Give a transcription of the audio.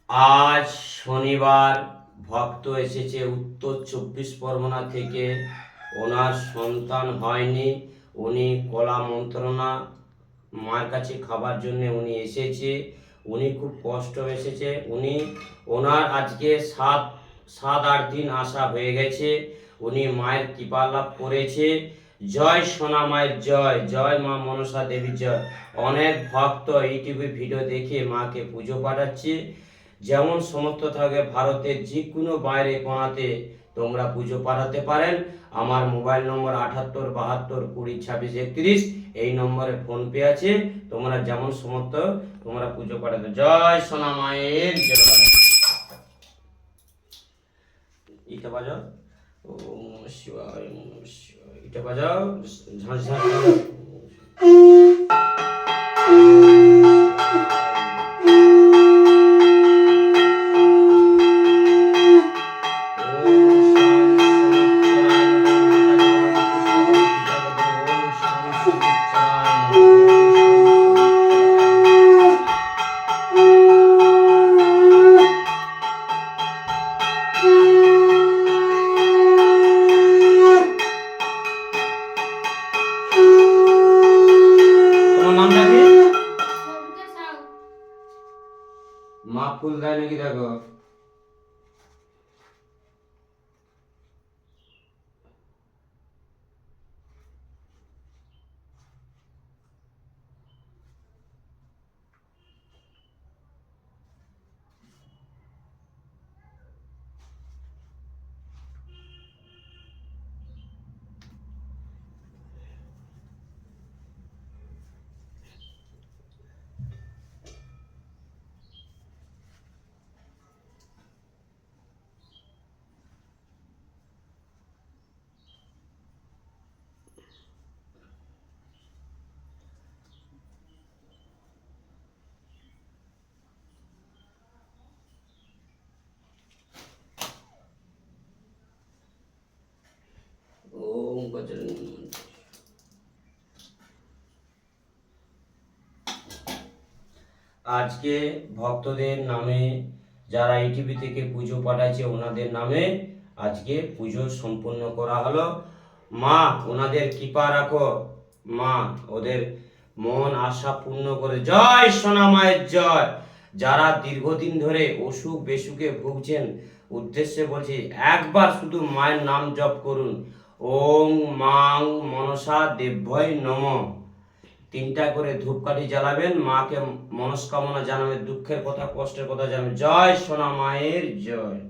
আজ শনিবার ভক্ত এসেছে উত্তর 24 পরগনা থেকে। ওনার সন্তান হয়নি, উনি কলা মন্ত্রণা মায়ের কাছে খাবার জন্য উনি এসেছে। উনি খুব কষ্ট এসেছে। ওনার আজকে 7-8 দিন আসা হয়ে গেছে। উনি মায়ের কৃপা লাভ করেছে। জয় সোনা মায়ের জয়, জয় মা মনসা দেবীর জয়। অনেক ভক্ত ইউটিউবে ভিডিও দেখে মাকে পুজো পাঠাচ্ছে। যেমন সমস্ত থাকে ভারতের যে কোনো বাইরে কোণাতে তোমরা পুজো পাঠাতে পারেন। আমার মোবাইল নম্বর 78 72 20 26 31। এই নম্বরে ফোনপে আছে। তোমরা যেমন সমর্থ তোমরা পুজো পাঠাতে। জয় সোনা মায়ের জয়। এটা বাজাও, ওম নমঃ শিবায়, ওম নমঃ শিবায়। এটা বাজাও, ঝাঁঝ ঝাঁঝ বাজাও। মা ফুল দেয় নাকি দেখো। ওম বজরং। আজকে ভক্তদের নামে যারা ইটিভি থেকে পুজো পাঠাচ্ছে ওনাদের নামে আজকে পুজো সম্পন্ন করা হলো। মা ওনাদের কৃপা রাখো, মা ওদের মন আশা পূর্ণ করে। জয় সোনা মায়ের জয়। যারা দীর্ঘদিন ধরে অসুখ বেসুখে ভুগছেন উদ্দেশ্যে বলছি, একবার শুধু মায়ের নাম জপ করুন। ওং মাং মনসা দেব্যই নমঃ। 3টা করে ধূপকাঠি জ্বালাবেন, মাকে মনস্কামনা জানাবেন, দুঃখের কথা কষ্টের কথা জানাবেন। জয় সোনা মায়ের জয়।